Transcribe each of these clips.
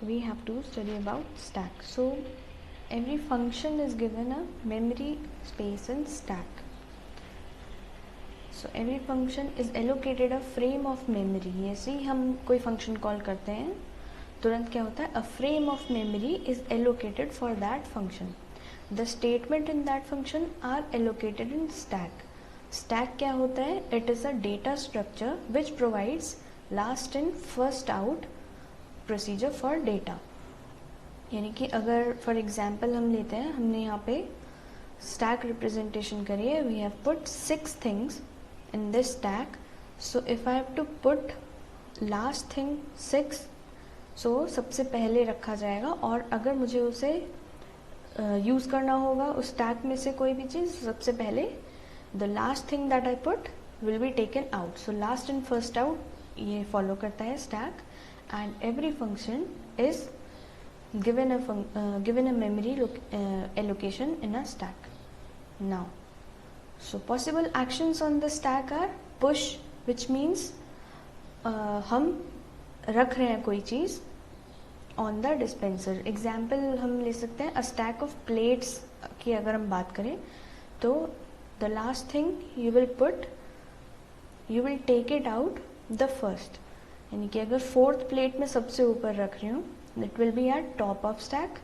we have to study about stack. So every function is given a memory space in stack. So every function is allocated a frame of memory. ऐसे ही हम कोई function call करते हैं तुरंत क्या होता है, a frame of memory is allocated for that function. The statement in that function are allocated in stack. Stack क्या होता है, it is a data structure which provides last in first out procedure for data. यानी कि अगर for example हम लेते हैं, हमने यहाँ पे स्टैक रिप्रेजेंटेशन करी है, we have put 6 things in this stack. So if I have to put last thing 6, so सबसे पहले रखा जाएगा, और अगर मुझे उसे यूज़ करना होगा उस स्टैक में से कोई भी चीज़, सबसे पहले the last thing that I put will be taken out. So last in first out ये फॉलो करता है stack. And every function is given a memory allocation in a stack. Now, so possible actions on the stack are push, which means हम रख रहे हैं कोई चीज़ on the dispenser. Example हम ले सकते हैं, a stack of plates की अगर हम बात करें तो the last thing you will take it out the first. यानी कि अगर 4th प्लेट में सबसे ऊपर रख रही हूँ, that will B eight top of stack.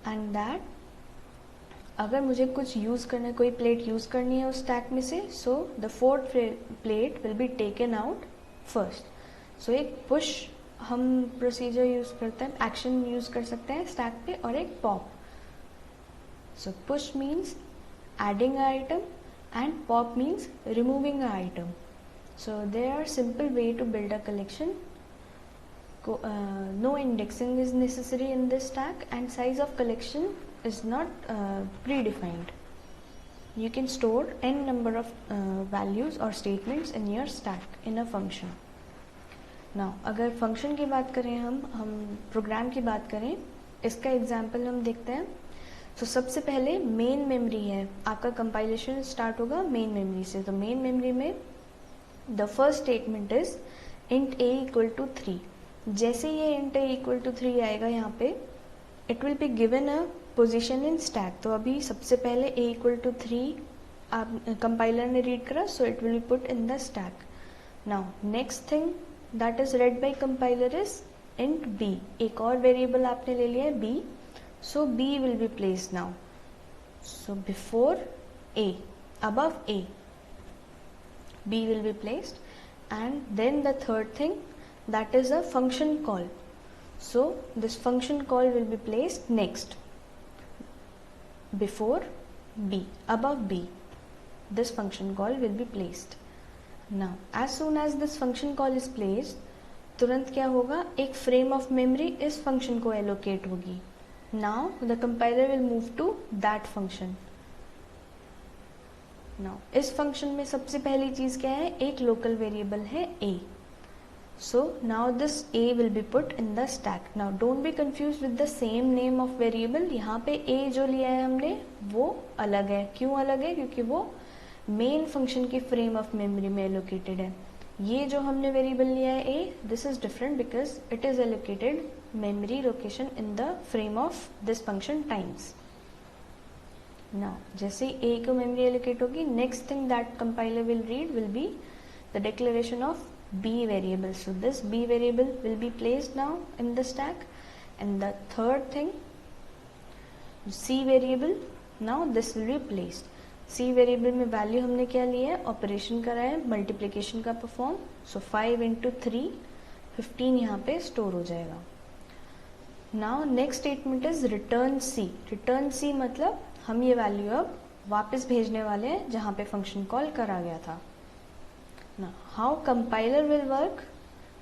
And that अगर मुझे कुछ यूज़ करना है, कोई प्लेट यूज़ करनी है उस स्टैक में से, so the 4th plate will be taken out first. So एक पुश हम प्रोसीजर यूज़ करते हैं, एक्शन यूज़ कर सकते हैं स्टैक पे, और एक pop. So push means adding a item and pop means removing a item. So there are simple way to build a collection. No indexing is necessary in this stack, and size of collection is not predefined. You can store n number of values or statements in your stack in a function. Now अगर function की बात करें, हम program की बात करें, इसका example हम देखते हैं. तो सबसे पहले main memory है, आपका compilation start होगा main memory से. तो main memory में the first statement is int a equal to 3. जैसे ये int a equal to 3 आएगा यहाँ पे, it will be given a position in stack. तो अभी सबसे पहले a equal to 3 आप कंपाइलर ने रीड करा, so it will be put in the stack. Now next thing that is read by compiler is int b. एक और variable आपने ले लिया है b, so b will be placed now. So before a, above a, b will be placed. And then the third thing, that is a function call. So this function call will be placed next, before b, above b, this function call will be placed. Now as soon as this function call is placed, तुरंत क्या होगा, एक frame of memory इस function को allocate होगी. Now the compiler will move to that function. Now इस function में सबसे पहली चीज़ क्या है, एक लोकल वेरिएबल है a. So now this a will be put in the stack. Now don't be confused with the same name of variable. यहाँ पे a जो लिया है हमने वो अलग है. क्यों अलग है, क्योंकि वो मेन फंक्शन की फ्रेम ऑफ मेमोरी में एलोकेटेड है. ये जो हमने वेरिएबल लिया है a, this is different because it is allocated memory location in the frame of this function times. Now जैसे a को मेमोरी एलोकेट होगी, next thing that compiler will read will be the declaration of b variable. So this b variable will be placed now in the stack. And the third thing, c variable, now this will be placed. c variable में value हमने क्या लिया है, operation करा है, multiplication का perform. सो 5 into 3, 15 यहाँ पे स्टोर हो जाएगा. Now next statement is return c. Return c मतलब हम ये वैल्यू अब वापस भेजने वाले हैं जहाँ पे फंक्शन कॉल करा गया था. Now how compiler will work,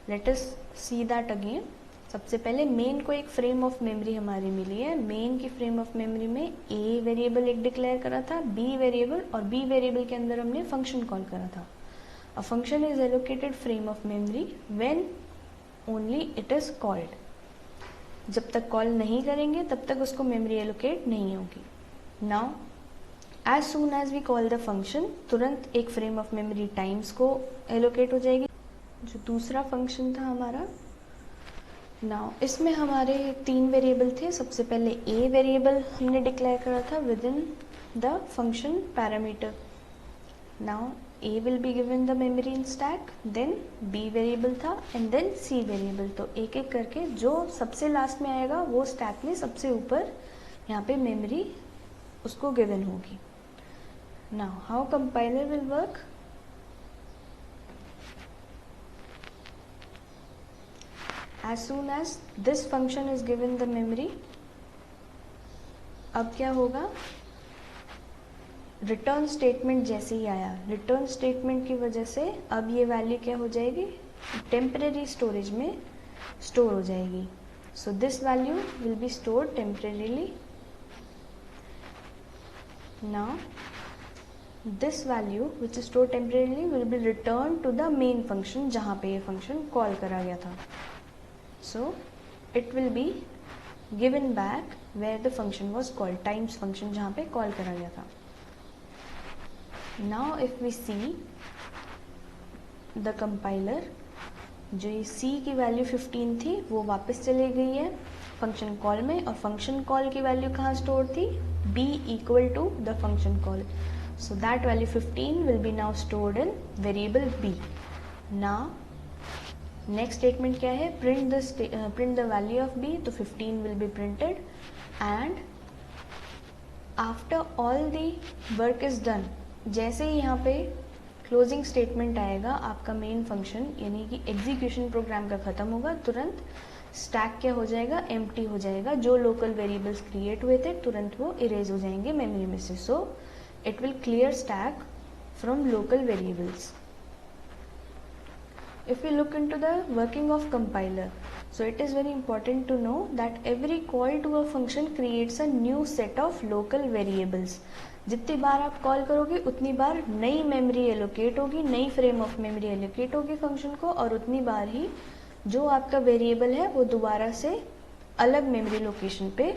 let us see that again. सबसे पहले मेन को एक फ्रेम ऑफ मेमोरी हमारी मिली है. मेन की फ्रेम ऑफ मेमोरी में a वेरिएबल एक डिक्लेयर करा था, b वेरिएबल, और b वेरिएबल के अंदर हमने फंक्शन कॉल करा था. अ function is allocated frame of memory when only it is called. जब तक कॉल नहीं करेंगे तब तक उसको मेमोरी एलोकेट नहीं होगी. Now as soon as we call the function, तुरंत एक फ्रेम ऑफ मेमोरी टाइम्स को एलोकेट हो जाएगी. जो दूसरा फंक्शन था हमारा नाउ इसमें हमारे 3 वेरिएबल थे. सबसे पहले a वेरिएबल हमने डिक्लेयर करा था with in the function parameter. Now a will be given the memory in stack, then b variable था एंड देन c वेरिएबल. तो एक एक करके जो सबसे लास्ट में आएगा वो स्टैक में सबसे ऊपर यहाँ पे मेमोरी उसको गिवन होगी. Now how compiler will work. As soon as this function is given the memory, अब क्या होगा, रिटर्न स्टेटमेंट जैसे ही आया, रिटर्न स्टेटमेंट की वजह से अब ये वैल्यू क्या हो जाएगी, टेम्परेरी स्टोरेज में स्टोर हो जाएगी. So this value will be stored temporarily. Now this value which is stored temporarily will be return to the main function जहाँ पे ये फंक्शन कॉल करा गया था. So it will be given back where the function was called, times function जहाँ पे call करा गया था. Now if we see the compiler, जो ये c की वैल्यू 15 थी वो वापस चली गई है फंक्शन कॉल में, और फंक्शन कॉल की वैल्यू कहाँ स्टोर थी, b equal to the function call. So that value 15 will be now stored in variable b. Now next statement क्या है, print the value of b. तो 15 will be printed and after all the work is done, जैसे ही यहाँ पे closing statement आएगा आपका main function यानी कि एग्जीक्यूशन प्रोग्राम का खत्म होगा, तुरंत स्टैक क्या हो जाएगा, एम्प्टी हो जाएगा. जो लोकल वेरिएबल्स क्रिएट हुए थे तुरंत वो इरेज हो जाएंगे मेमोरी में से. सो it will clear stack from local variables. If we look into the working of compiler, so it is very important to know that every call to a function creates a new set of local variables. जितनी बार आप call करोगे उतनी बार नई memory allocate होगी, नई frame of memory allocate होगी function को, और उतनी बार ही जो आपका वेरिएबल है वो दोबारा से अलग मेमोरी लोकेशन पे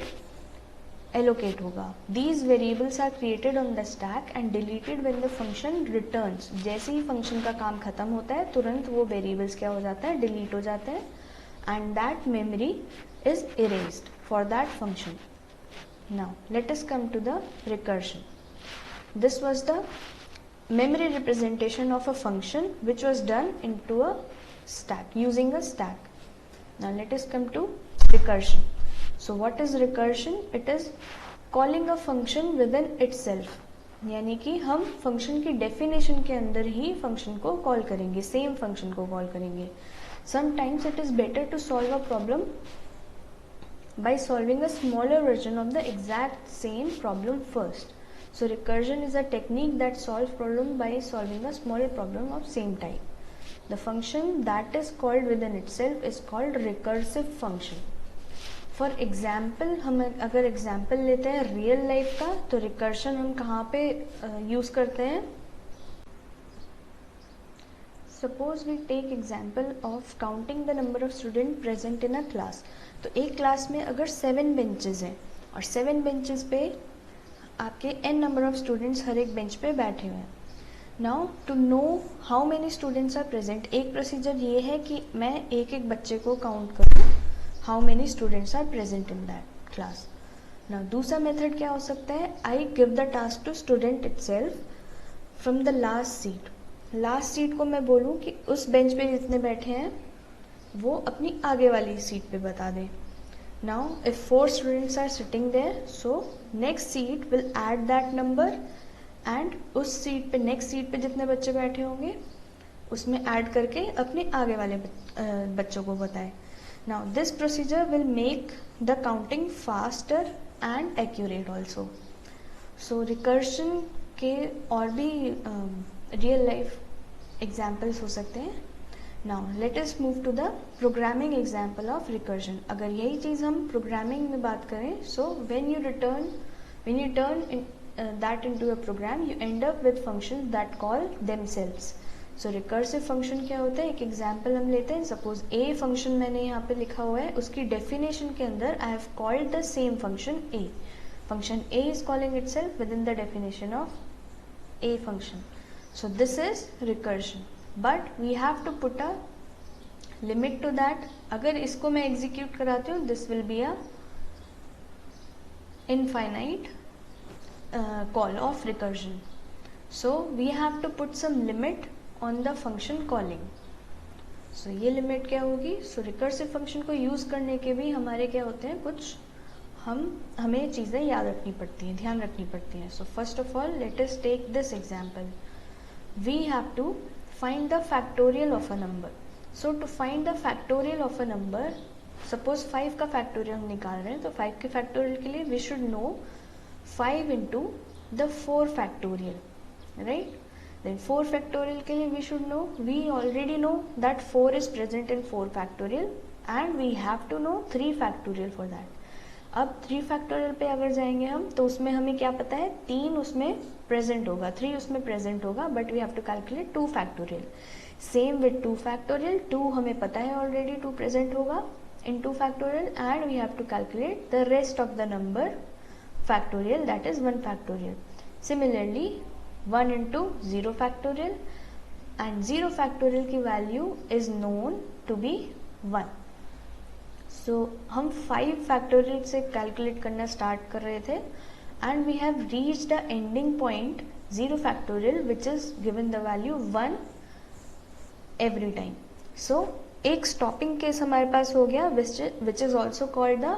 allocate होगा. These variables are created on the stack and deleted when the function returns. जैसे ही फंक्शन का काम खत्म होता है तुरंत वो वेरिएबल्स क्या हो जाता है, डिलीट हो जाते हैं, and that memory is erased for that function. Now let us come to the recursion. This was the memory representation of a function which was done into a stack using a stack. Now let us come to recursion. So what is recursion? It is calling a function within itself. यानी कि हम function की definition के अंदर ही function को call करेंगे, same function को call करेंगे. Sometimes it is better to solve a problem by solving a smaller version of the exact same problem first. So recursion is a technique that solves problem by solving a smaller problem of same type. The function that is called within itself is called recursive function. For example हम अगर example लेते हैं real life का, तो recursion हम कहाँ पे use करते हैं. Suppose we take example of counting the number of student present in a class. तो एक क्लास में अगर 7 बेंचेस हैं और 7 बेंचेस पे आपके n नंबर ऑफ स्टूडेंट्स हर एक बेंच पे बैठे हुए हैं. Now to know how many students are present, एक प्रोसीजर ये है कि मैं एक एक बच्चे को काउंट करूँ how many students are present in that class. Now दूसरा मेथड क्या हो सकता है, I give the task to student itself from the last seat. Last seat को मैं बोलूँ कि उस बेंच पे जितने बैठे हैं वो अपनी आगे वाली सीट पे बता दें. Now if 4 students are sitting there, so next seat will add that number and उस सीट पे नेक्स्ट सीट पे जितने बच्चे बैठे होंगे उसमें ऐड करके अपने आगे वाले बच्चों को बताए. Now this procedure will make the counting faster and accurate also. So recursion के और भी real life examples हो सकते हैं. Now let us move to the programming example of recursion. अगर यही चीज़ हम programming में बात करें, so when you turn that into a program, you end up with functions that call themselves. So recursive function क्या होता है, एक एग्जाम्पल हम लेते हैं. सपोज ए फंक्शन मैंने यहाँ पे लिखा हुआ है, उसकी डेफिनेशन के अंदर I have called the same function a. Function a is calling itself with in the definition of a function. So this is recursion, but we have to put a limit to that, अगर इसको मैं execute कराती हूँ, this will be a infinite call of recursion. So we have to put some limit on the function calling. So ये limit क्या होगी? So recursive function को use करने के भी हमारे क्या होते हैं, कुछ हमें चीज़ें याद रखनी पड़ती हैं, ध्यान रखनी पड़ती हैं. So first of all let us take this example. We have to find the factorial of a number. So to find the factorial of a number, suppose 5 का फैक्टोरियल हम निकाल रहे हैं, तो 5 के फैक्टोरियल के लिए we should know 5 into the 4 factorial, right. Then 4 factorial के लिए we should know, we already know that 4 is present in 4 factorial and we have to know 3 factorial for that. अब 3 फैक्टोरियल पे अगर जाएंगे हम, तो उसमें हमें क्या पता है, 3 उसमें प्रेजेंट होगा, 3 उसमें प्रेजेंट होगा, but we have to calculate 2 factorial. Same with 2 factorial, 2 हमें पता है ऑलरेडी 2 प्रेजेंट होगा in 2 factorial, and we have to calculate the rest of the number factorial, that is 1 factorial. Similarly 1 into 0 factorial, and 0 factorial की value is known to be 1. So हम 5 factorial से calculate करना start कर रहे थे, and we have reached the ending point 0 factorial which is given the value 1 every time. So एक stopping case हमारे पास हो गया, which is also called the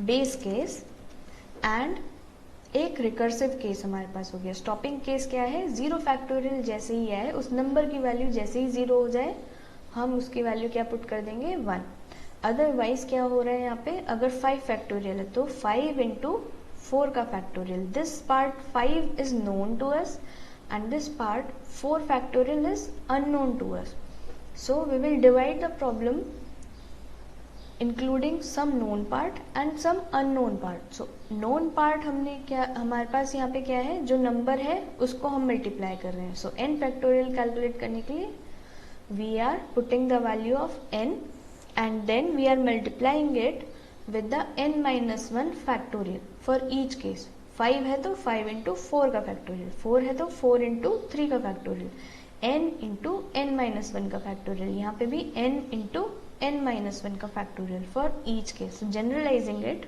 base case, and एक रिकर्सिव केस हमारे पास हो गया. स्टॉपिंग केस क्या है, 0 फैक्टोरियल जैसे ही आए, उस नंबर की वैल्यू जैसे ही 0 हो जाए, हम उसकी वैल्यू क्या पुट कर देंगे, 1. अदरवाइज क्या हो रहा है यहाँ पे, अगर 5 फैक्टोरियल है तो 5 इंटू 4 का factorial, this part 5 is known to us and this part 4 factorial is unknown to us. So we will divide the problem including some known part and some unknown part. So known part हमने क्या, हमारे पास यहाँ पे क्या है, जो number है उसको हम मल्टीप्लाई कर रहे हैं. So n फैक्टोरियल कैलकुलेट करने के लिए we are putting the value of n and then we are multiplying it with the n minus 1 factorial for each case. 5 है तो 5 into 4 का फैक्टोरियल, 4 है तो 4 into 3 का factorial, n into n minus 1 का फैक्टोरियल, यहाँ पे भी n इंटू n माइनस 1 का factorial for each case. Generalizing it,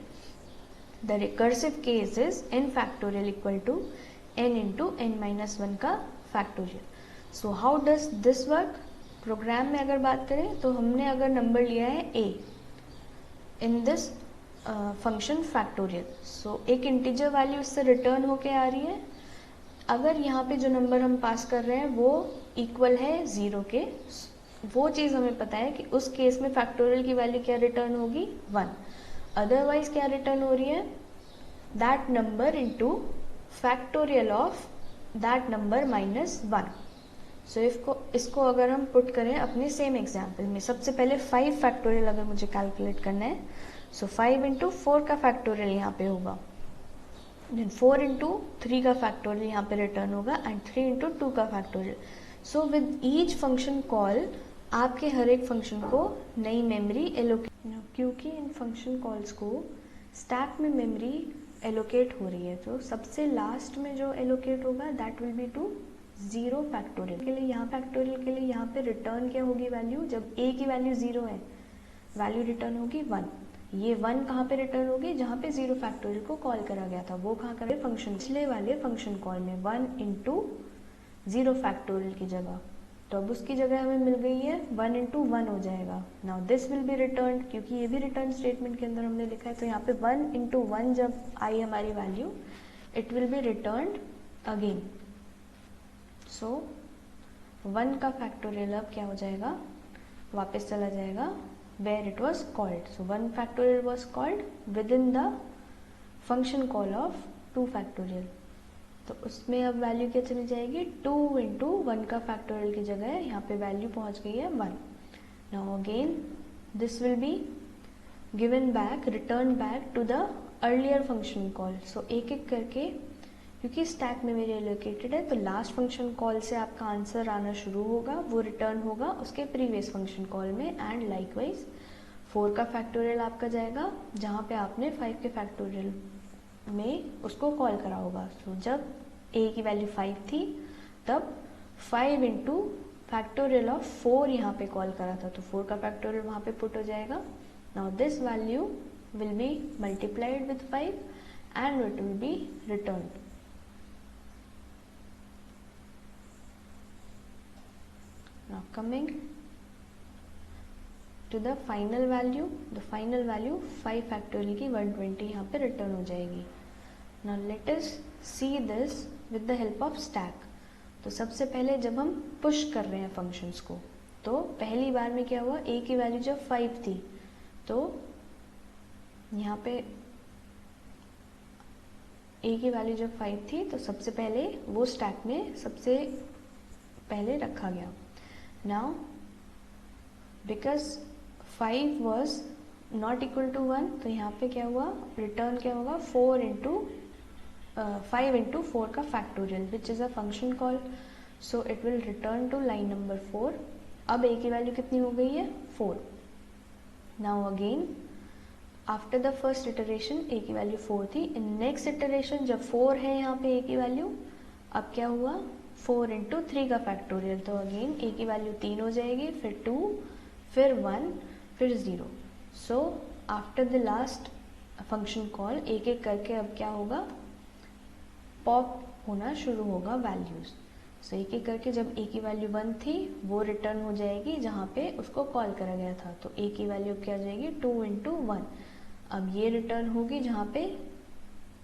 the recursive case is n factorial equal to n into n minus 1 का factorial. So how does this work? Program में अगर बात करें तो हमने अगर नंबर लिया है a in this function factorial, so एक इंटीजर वैल्यू इससे रिटर्न होके आ रही है. अगर यहाँ पे जो नंबर हम पास कर रहे हैं वो इक्वल है 0 के, वो चीज़ हमें पता है कि उस केस में फैक्टोरियल की वैल्यू क्या रिटर्न होगी, 1. अदरवाइज क्या रिटर्न हो रही है, that number into factorial of that number minus 1. सो इसको अगर हम पुट करें अपने सेम एग्जाम्पल में, सबसे पहले 5 फैक्टोरियल अगर मुझे कैलकुलेट करना है, सो 5 इंटू 4 का फैक्टोरियल यहाँ पे होगा, देन 4 इंटू 3 का फैक्टोरियल यहाँ पे रिटर्न होगा, एंड 3 इंटू 2 का factorial. So with each function call आपके हर एक फंक्शन को नई मेमोरी एलोकेट, क्योंकि इन फंक्शन कॉल्स को स्टैक में मेमोरी एलोकेट हो रही है, तो सबसे लास्ट में जो एलोकेट होगा that will be to 0 factorial के लिए. यहाँ फैक्टोरियल के लिए यहाँ पे रिटर्न क्या होगी वैल्यू, जब a की वैल्यू 0 है, वैल्यू रिटर्न होगी 1. ये 1 कहाँ पे रिटर्न होगी, जहाँ पे 0 फैक्टोरियल को कॉल करा गया था, वो कहाँ करे, फंक्शन पिछले वाले फंक्शन कॉल में 1 इंटू 0 फैक्टोरियल की जगह, तो अब उसकी जगह हमें मिल गई है 1 इंटू 1 हो जाएगा. Now this will be return, क्योंकि ये भी रिटर्न स्टेटमेंट के अंदर हमने लिखा है, तो यहाँ पे 1 इंटू 1 जब आई हमारी value, it will be return again. So 1 का फैक्टोरियल अब क्या हो जाएगा, वापस चला जाएगा where it was called. So 1 factorial was called within the function call of 2 factorial. तो उसमें अब वैल्यू क्या चली जाएगी, 2 इंटू 1 का फैक्टोरियल की जगह यहाँ पे वैल्यू पहुँच गई है 1. Now again this will be given back, return back to the earlier function call. So एक एक करके, क्योंकि स्टैक में मेरी एलोकेटेड है, तो लास्ट फंक्शन कॉल से आपका आंसर आना शुरू होगा, वो रिटर्न होगा उसके प्रीवियस फंक्शन कॉल में, एंड लाइकवाइज 4 का फैक्टोरियल आपका जाएगा जहाँ पे आपने 5 के फैक्टोरियल में उसको कॉल करा होगा. सो जब a की वैल्यू 5 थी, तब 5 इंटू फैक्टोरियल ऑफ 4 यहाँ पे कॉल करा था, तो 4 का फैक्टोरियल वहाँ पे पुट हो जाएगा. Now this value will be multiplied with 5 and it will be return. Now coming to the final value, the final value 5 factorial की 120 यहाँ पे रिटर्न हो जाएगी. Now let us see this with the help of stack. तो सबसे पहले जब हम पुश कर रहे हैं फंक्शंस को, तो पहली बार में क्या हुआ, a की वैल्यू जब 5 थी, तो यहाँ पे a की वैल्यू जब 5 थी तो सबसे पहले वो स्टैक में सबसे पहले रखा गया. Now because 5 was not equal to 1, तो यहाँ पे क्या हुआ, रिटर्न क्या होगा, 5 into 4 का factorial which is a function call. So it will return to line number 4. अब a की वैल्यू कितनी हो गई है, 4. Now again after the first iteration a की वैल्यू 4 थी. इन नेक्स्ट इटरेशन जब 4 है यहाँ पे a की वैल्यू, अब क्या हुआ, 4 into 3 का फैक्टोरियल. तो अगेन a की वैल्यू 3 हो जाएगी, फिर 2, फिर 1, फिर 0. So after the last function call एक एक करके अब क्या होगा, पॉप होना शुरू होगा वैल्यूज. सो एक एक करके जब a की वैल्यू 1 थी वो रिटर्न हो जाएगी जहाँ पे उसको कॉल करा गया था. तो a की वैल्यू क्या हो जाएगी, 2 into 1. अब ये रिटर्न होगी जहाँ पे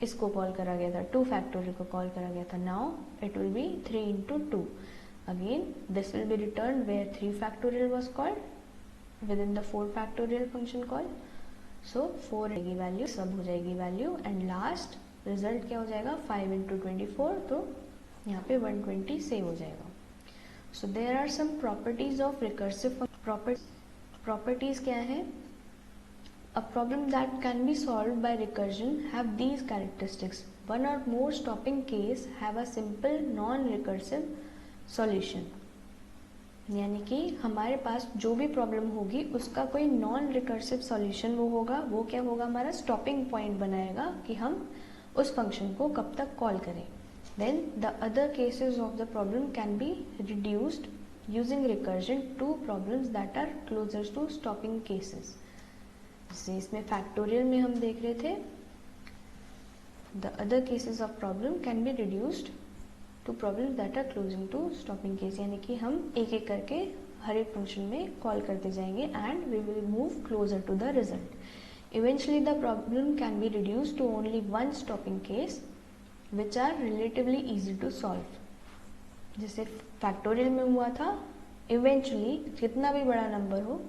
इसको कॉल करा गया था, 2 फैक्टोरियल को कॉल करा गया था. Now it will be 3 into 2. Again this will be return where 3 factorial was called with in the 4 factorial function call. So 4 की वैल्यू सब हो जाएगी वैल्यू, एंड लास्ट रिजल्ट क्या हो जाएगा, 5 into 24. तो यहाँ पे 120 सेव हो जाएगा. So there are some properties of recursive. Properties क्या है, a problem that can be solve by recursion have these characteristics. One or more stopping case have a simple non recursive solution. यानी कि हमारे पास जो भी problem होगी उसका कोई नॉन रिकर्सिव सॉल्यूशन वो होगा. वो क्या होगा, हमारा स्टॉपिंग पॉइंट बनाएगा कि हम उस फंक्शन को कब तक कॉल करें. Then the other cases of the problem can be reduced using recursion to problems that are closer to stopping cases. जैसे इसमें फैक्टोरियल में हम देख रहे थे, the other cases of problem can be reduced to problems that are closing to stopping case. यानी कि हम एक एक करके हर एक फंक्शन में कॉल करते जाएंगे and we will move closer to the result. Eventually the problem can be reduced to only one stopping case which are relatively easy to solve. जैसे फैक्टोरियल में हुआ था, इवेंचुअली कितना भी बड़ा नंबर हो,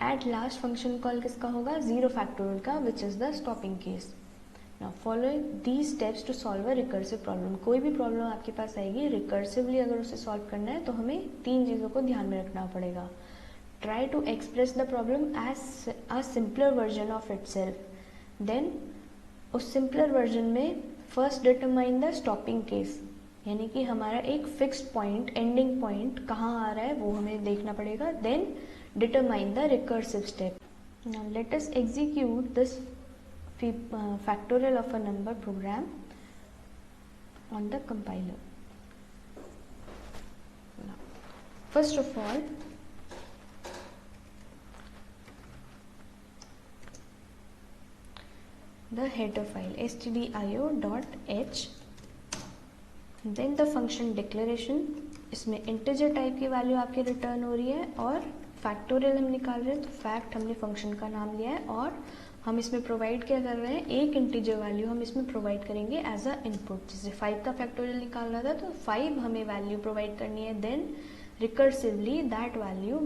एट लास्ट फंक्शन कॉल किसका होगा, 0 फैक्टोरियल का, which is the stopping case. Now following these steps to solve a recursive problem. कोई भी प्रॉब्लम आपके पास आएगी रिकर्सिवली, अगर उसे सॉल्व करना है तो हमें 3 चीज़ों को ध्यान में रखना पड़ेगा. Try to express the problem as a simpler version of itself. Then उस simpler version में first determine the stopping case. यानी कि हमारा एक fixed point, ending point कहाँ आ रहा है वो हमें देखना पड़ेगा. Then determine the recursive step. Now let us execute this factorial of a number program on the compiler. Now, first of all, the header file stdio.h, then the function declaration. इसमें integer type की value आपकी return हो रही है और factorial हम निकाल रहे हैं, तो फैक्ट हमने फंक्शन का नाम लिया है और हम इसमें प्रोवाइड क्या कर रहे हैं, एक इंटीजर वैल्यू हम इसमें प्रोवाइड करेंगे एज अ इनपुट. जैसे 5 का फैक्टोरियल निकाल रहा था तो 5 हमें वैल्यू प्रोवाइड करनी है. Then recursively that value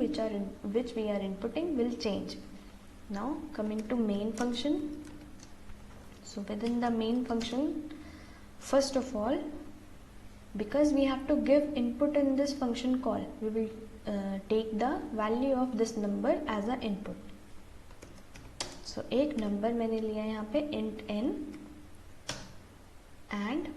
which we are inputting will change. Now coming to main function. So within the main function, first of all, because we have to give input in this function call, we will take the value of this number as a input. So एक number मैंने लिया यहाँ पे int n and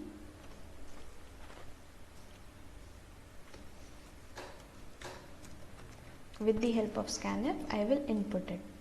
with the help of scanf I will input it.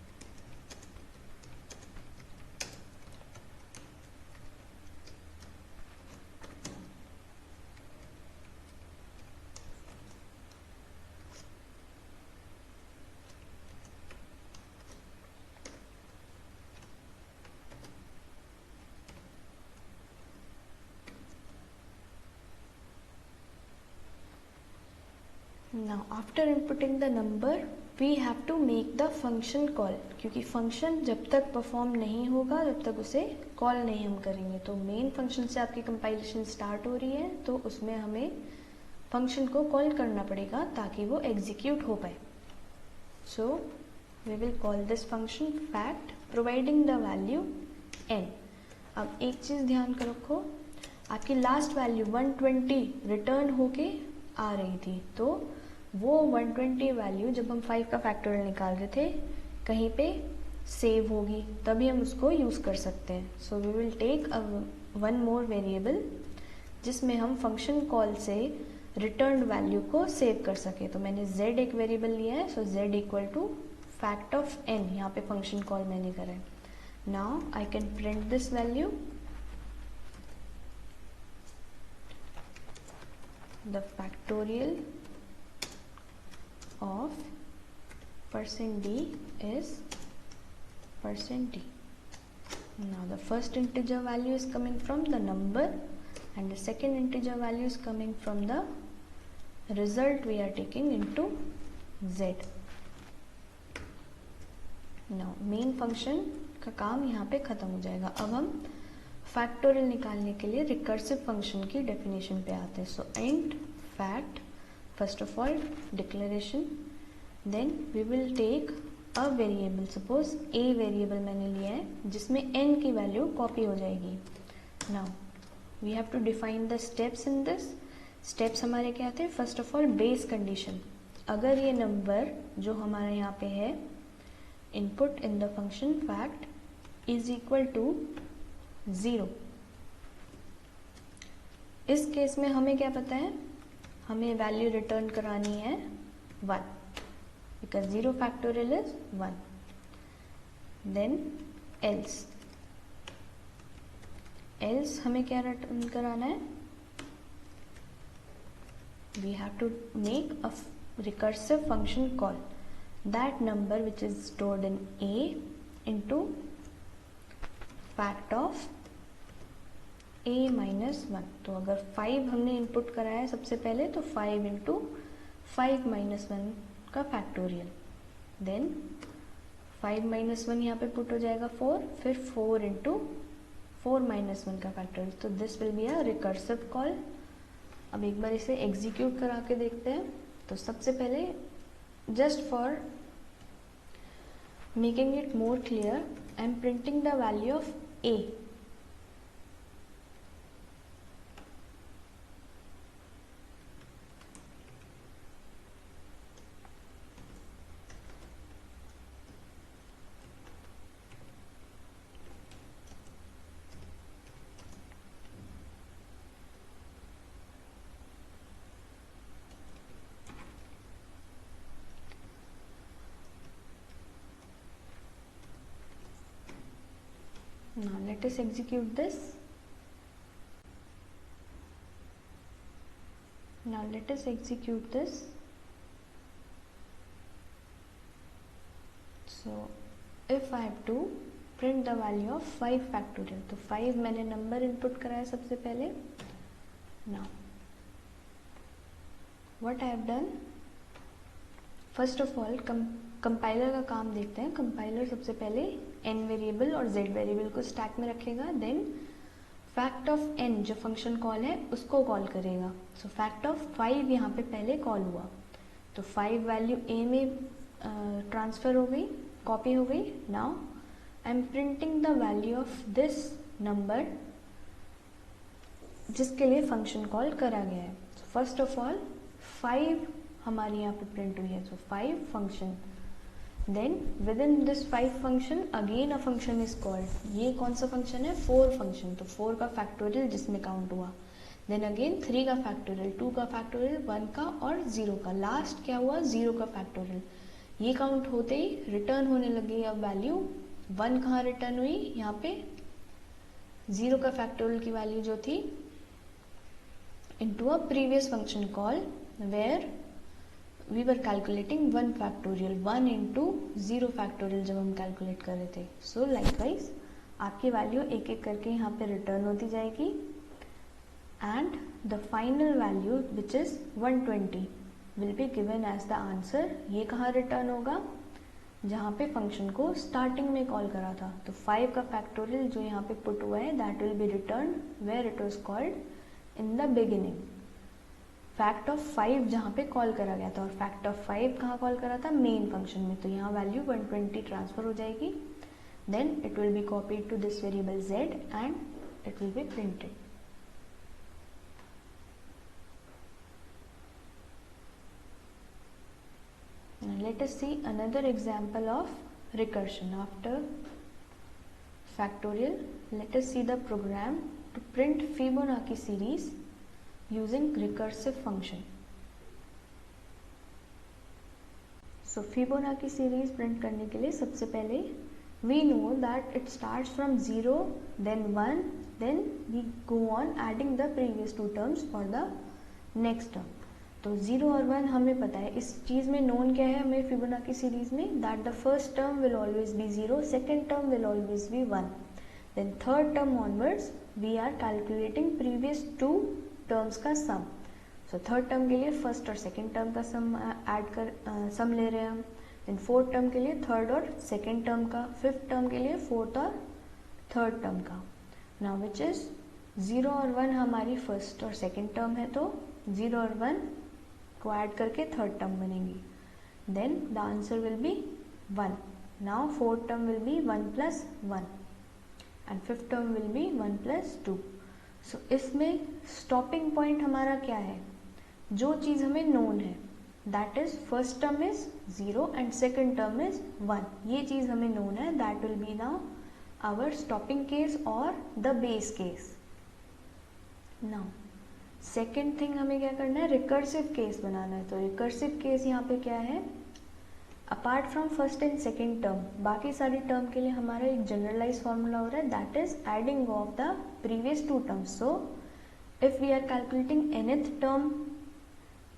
Now after inputting the number we have to make the function call, क्योंकि function जब तक perform नहीं होगा जब तक उसे कॉल नहीं हम करेंगे। तो मेन फंक्शन से आपकी कंपाइलेशन स्टार्ट हो रही है, तो उसमें हमें फंक्शन को कॉल करना पड़ेगा ताकि वो एग्जीक्यूट हो पाए। So we will call this function fact providing the value n। अब एक चीज़ ध्यान कर रखो, आपकी लास्ट वैल्यू 120 रिटर्न होके आ रही थी, तो वो 120 वैल्यू जब हम 5 का फैक्टोरियल निकाल रहे थे कहीं पे सेव होगी, तभी हम उसको यूज़ कर सकते हैं। So we will take one more variable जिसमें हम फंक्शन कॉल से रिटर्न वैल्यू को सेव कर सके। तो मैंने z एक वेरिएबल लिया है, so z equal to fact of n, यहाँ पे फंक्शन कॉल मैंने करा है। Now I can print this value, the factorial of %d is %d. Now the first integer value is coming from the number and the second integer value is coming from the result we are taking into z. Now main function का काम यहाँ पे ख़त्म हो जाएगा। अब हम factorial निकालने के लिए रिकर्सिव फंक्शन की डेफिनेशन पे आते हैं। सो int fact, first of all declaration, then we will take a variable, suppose a variable मैंने लिया है जिसमें n की वैल्यू कॉपी हो जाएगी। now we have to define the steps in this। steps हमारे क्या थे? first of all base condition, अगर ये नंबर जो हमारा यहाँ पे है input in the function fact is equal to 0, इस केस में हमें क्या पता है, हमें वैल्यू रिटर्न करानी है 1, because 0 factorial is 1। Then else हमें क्या रिटर्न कराना है, we have to make a recursive function call that number which is stored in a into fact of a minus 1। तो अगर 5 हमने इनपुट कराया है सबसे पहले, तो 5 इंटू 5 माइनस 1 का फैक्टोरियल, देन 5 माइनस 1 यहाँ पे पुट हो जाएगा 4, फिर 4 इंटू 4 माइनस 1 का फैक्टोरियल। तो this will be a recursive call. अब एक बार इसे एग्जीक्यूट करा के देखते हैं। तो सबसे पहले just for making it more clear I am printing the value of a। Now let us execute this. Now let us execute this. So if I have to print the value of 5 factorial, तो 5 मैंने number input कराया सबसे पहले। Now what I have done, first of all compiler का काम देखते हैं। Compiler सबसे पहले n वेरिएबल और z वेरिएबल को स्टैक में रखेगा, देन फैक्ट ऑफ n जो फंक्शन कॉल है उसको कॉल करेगा। सो फैक्ट ऑफ 5 यहाँ पे पहले कॉल हुआ, तो 5 वैल्यू a में ट्रांसफ़र हो गई, कॉपी हो गई। Now I am printing the value of this number जिसके लिए फंक्शन कॉल करा गया है। सो फर्स्ट ऑफ ऑल 5 हमारी यहाँ पे प्रिंट हुई है, so 5 function. Then within this 5 function again a function is called. ये कौन सा फंक्शन है? 4 फंक्शन। तो 4 का फैक्टोरियल जिसमें काउंट हुआ, देन अगेन 3 का फैक्टोरियल, 2 का फैक्टोरियल, 1 का और 0 का। लास्ट क्या हुआ? 0 का फैक्टोरियल। ये काउंट होते ही रिटर्न होने लगी अब वैल्यू। 1 कहाँ रिटर्न हुई? यहाँ पे 0 का फैक्टोरियल की वैल्यू जो थी into a previous function call where we were calculating 1 factorial, 1 into 0 factorial जब हम कैलकुलेट कर रहे थे। सो लाइकवाइज आपकी वैल्यू एक एक करके यहाँ पे रिटर्न होती जाएगी and the final value which is 120 will be given as the answer. ये कहाँ रिटर्न होगा, जहाँ पे फंक्शन को स्टार्टिंग में कॉल करा था। तो 5 का फैक्टोरियल जो यहाँ पे पुट हुआ है that will be return where it was called in the beginning. Fact of 5 जहाँ पे कॉल करा गया था, और फैक्ट ऑफ 5 कहाँ कॉल करा था, मेन फंक्शन में। तो यहाँ वैल्यू 120 ट्रांसफर हो जाएगी। Then it will be copied to this variable z and it will be printed. Now let us see another example of recursion. After factorial, let us see the program to print Fibonacci series using recursive function. So Fibonacci series print करने के लिए सबसे पहले we know that it starts from 0, then 1, then we go on adding the previous two terms for the next term. तो 0 और 1 हमें पता है, इस चीज़ में नोन क्या है हमें फिबोनाची सीरीज में, that the first term will always be 0, second term will always be 1, then third term onwards we are calculating previous two terms का सम। सो थर्ड टर्म के लिए फर्स्ट और सेकेंड टर्म का सम सम ले रहे हैं हम, देन फोर्थ टर्म के लिए थर्ड और सेकेंड टर्म का, फिफ्थ टर्म के लिए फोर्थ और थर्ड टर्म का। नाउ विच इज 0 और 1 हमारी फर्स्ट और सेकेंड टर्म है, तो 0 और 1 को ऐड करके थर्ड टर्म बनेगी। Then the answer will be 1। Now fourth term will be 1 + 1 and fifth term will be 1 + 2। So इसमें स्टॉपिंग पॉइंट हमारा क्या है, जो चीज़ हमें नोन है, that is first term is 0 and second term is 1। ये चीज़ हमें नोन है, that will be now our stopping case और the base case. Now second thing हमें क्या करना है, रिकर्सिव केस बनाना है। तो रिकर्सिव केस यहाँ पे क्या है, apart from first and second term बाकी सारी टर्म के लिए हमारा एक जनरलाइज फॉर्मूला हो रहा है, that is adding of the previous two terms. So if we are calculating nth term,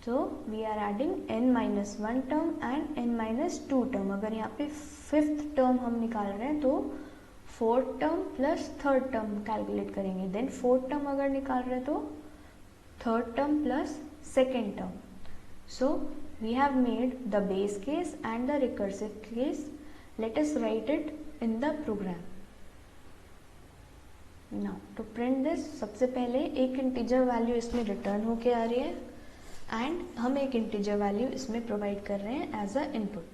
तो we are adding n-1 term and n-2 term. अगर यहाँ पे फिफ्थ टर्म हम निकाल रहे हैं तो fourth term plus third term calculate करेंगे, देन फोर्थ टर्म अगर निकाल रहे हैं तो third term plus second term. So we have made the base case and the recursive case. Let us write it in the program. Now to print this, सबसे पहले एक integer value इसमें return होके आ रही है एंड हम एक integer value इसमें प्रोवाइड कर रहे हैं as a input.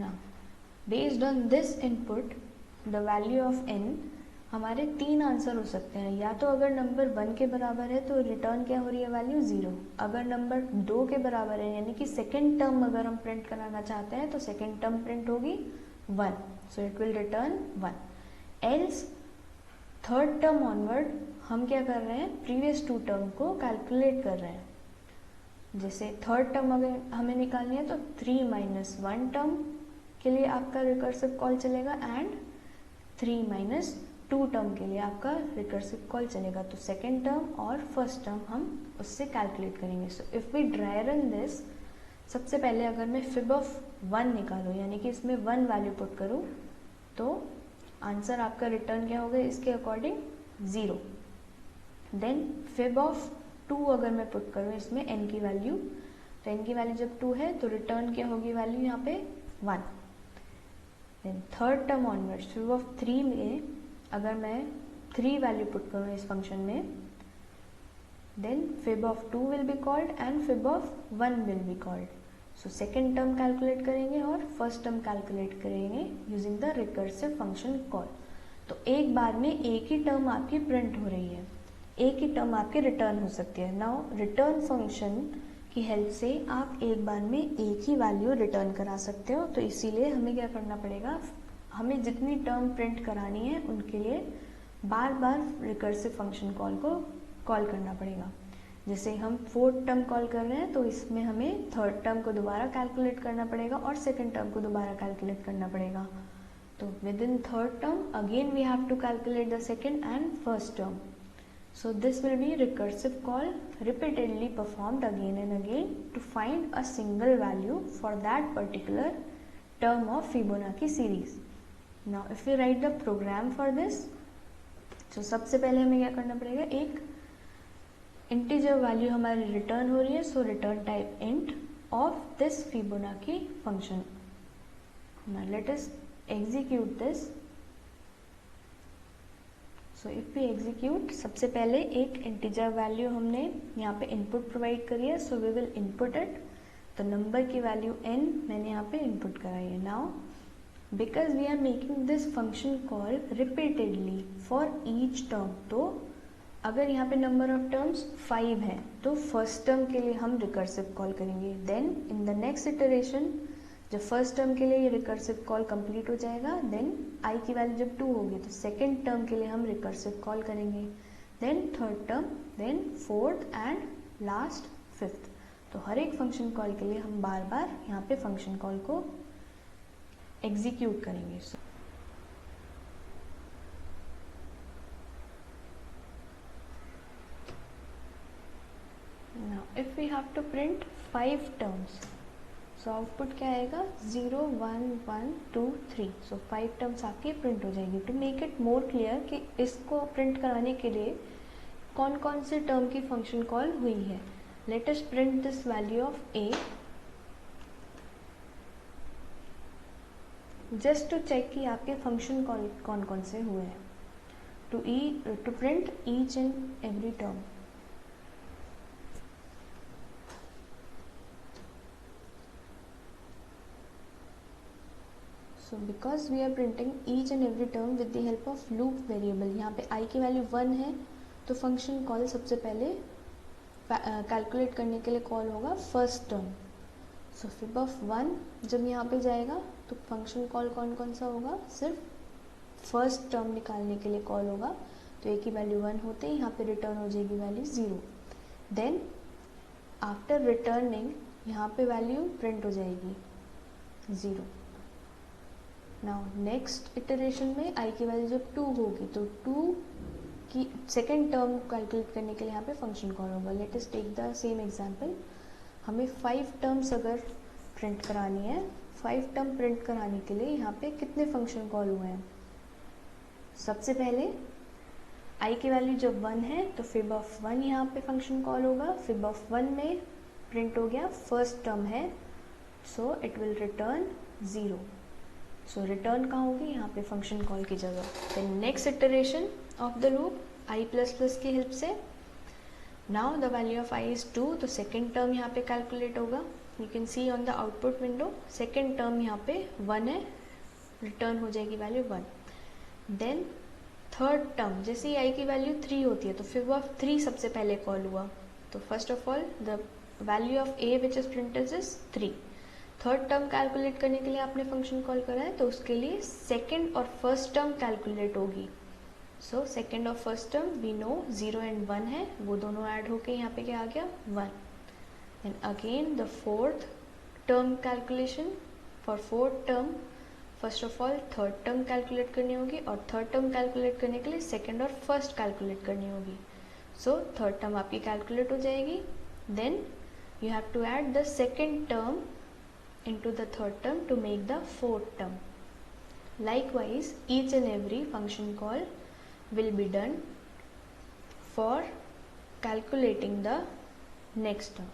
Now based on this input, the value of n, हमारे 3 आंसर हो सकते हैं। या तो अगर नंबर 1 के बराबर है तो रिटर्न क्या हो रही है, वैल्यू 0। अगर नंबर 2 के बराबर है, यानी कि सेकेंड टर्म अगर हम प्रिंट कराना चाहते हैं तो सेकेंड टर्म प्रिंट होगी 1, सो it will return 1। Else third term onward हम क्या कर रहे हैं, प्रीवियस टू टर्म को कैलकुलेट कर रहे हैं। जैसे थर्ड टर्म अगर हमें निकालनी है तो 3 - 1 टर्म के लिए आपका रिकर्सिव कॉल चलेगा एंड 3 - 2 टर्म के लिए आपका रिकर्सिव कॉल चलेगा। तो सेकेंड टर्म और फर्स्ट टर्म हम उससे कैलकुलेट करेंगे। So if we dry run this, सबसे पहले अगर मैं फिब ऑफ 1 निकालूँ, यानी कि इसमें 1 वैल्यू पुट करूँ, तो आंसर आपका रिटर्न क्या होगा इसके अकॉर्डिंग 0। देन फिब ऑफ 2 अगर मैं पुट करूँ इसमें n की वैल्यू, तो n की वैल्यू जब 2 है तो रिटर्न क्या होगी वैल्यू यहाँ पे 1। Then third term onwards fib of 3 में अगर मैं 3 वैल्यू पुट करूँ इस फंक्शन में, then fib of 2 will be called and fib of 1 will be called. So second term calculate करेंगे और फर्स्ट टर्म कैलकुलेट करेंगे using the recursive function call. तो एक बार में एक ही टर्म आपकी प्रिंट हो रही है, एक ही टर्म आपकी रिटर्न हो सकती है। नाउ रिटर्न फंक्शन की हेल्प से आप एक बार में एक ही वैल्यू रिटर्न करा सकते हो। तो इसीलिए हमें क्या करना पड़ेगा, हमें जितनी टर्म प्रिंट करानी है उनके लिए बार बार रिकर्सिव फंक्शन कॉल को कॉल करना पड़ेगा। जैसे हम फोर्थ टर्म कॉल कर रहे हैं तो इसमें हमें थर्ड टर्म को दोबारा कैलकुलेट करना पड़ेगा और सेकेंड टर्म को दोबारा कैलकुलेट करना पड़ेगा। तो within third term again we have to calculate the second and first term. So this will be recursive call repeatedly performed again and again to find a single value for that particular term of Fibonacci series. Now if we write the program for this, so सबसे पहले हमें क्या करना पड़ेगा, एक integer value हमारी return हो रही है, so return type int of this Fibonacci function. Now let us execute this. So if we execute, सबसे पहले एक इंटीजर वैल्यू हमने यहाँ पे इनपुट प्रोवाइड करी है, so we will input it. तो नंबर की वैल्यू n मैंने यहाँ पे इनपुट कराई है. Now because we are making this function call repeatedly for each term, तो अगर यहाँ पे नंबर ऑफ टर्म्स 5 है तो फर्स्ट टर्म के लिए हम रिकर्सिव कॉल करेंगे. Then in the next iteration जब फर्स्ट टर्म के लिए ये रिकर्सिव कॉल कंप्लीट हो जाएगा, देन आई की वैल्यू जब 2 होगी तो सेकेंड टर्म के लिए हम रिकर्सिव कॉल करेंगे. Then third term, then fourth and last fifth. तो हर एक फंक्शन कॉल के लिए हम बार बार यहाँ पे फंक्शन कॉल को एग्जीक्यूट करेंगे. Now if we have to print 5 terms, so output क्या आएगा 0 1 1 2 3. so 5 terms आपकी प्रिंट हो जाएगी. To make it more clear कि इसको प्रिंट कराने के लिए कौन कौन से टर्म की फंक्शन कॉल हुई है, let us print this value of a just to check कि आपके फंक्शन कॉल कौन कौन से हुए हैं. To print each and every term. So because we are printing each and every term with the help of loop variable, यहाँ पे i की वैल्यू 1 है तो फंक्शन कॉल सबसे पहले कैलकुलेट करने के लिए कॉल होगा first term. So fib of 1 जब यहाँ पे जाएगा तो फंक्शन कॉल कौन कौन सा होगा, सिर्फ फर्स्ट टर्म निकालने के लिए कॉल होगा. तो a की वैल्यू 1 होते ही यहाँ पे रिटर्न हो जाएगी वैल्यू 0. देन आफ्टर रिटर्निंग यहाँ पे वैल्यू प्रिंट हो जाएगी 0. नाउ नेक्स्ट इटरेशन में आई की वैल्यू जब 2 होगी तो 2 की सेकेंड टर्म कैलकुलेट करने के लिए यहाँ पे फंक्शन कॉल होगा. Let us take the same example. हमें 5 टर्म्स अगर प्रिंट करानी है, 5 टर्म प्रिंट कराने के लिए यहाँ पे कितने फंक्शन कॉल हुए हैं. सबसे पहले आई की वैल्यू जब 1 है तो fib of 1 यहाँ पे फंक्शन कॉल होगा. fib of 1 में प्रिंट हो गया फर्स्ट टर्म है, so it will return 0. So return कहाँ होगी, यहाँ पे फंक्शन कॉल की जगह. Then next iteration of the loop i plus plus की हेल्प से. Now the value of i is 2, तो सेकेंड टर्म यहाँ पे कैलकुलेट होगा. You can see on the output window second term यहाँ पे 1 है, रिटर्न हो जाएगी वैल्यू 1. देन थर्ड टर्म जैसे ही i की वैल्यू 3 होती है तो fib of 3 सबसे पहले कॉल हुआ. तो first of all the value of a which is printed is 3. Third term calculate करने के लिए आपने फंक्शन कॉल करा है तो उसके लिए सेकेंड और फर्स्ट टर्म कैलकुलेट होगी. सो सेकेंड और first term we know 0 and 1 है, वो दोनों ऐड होके यहाँ पे क्या आ गया 1. Then again the fourth term calculation. For fourth term first of all third term calculate करनी होगी और थर्ड टर्म कैलकुलेट करने के लिए सेकेंड और फर्स्ट कैलकुलेट करनी होगी. सो थर्ड टर्म आपकी कैलकुलेट हो जाएगी. Then you have to add the second term into the third term to make the fourth term. Likewise, each and every function call will be done for calculating the next term.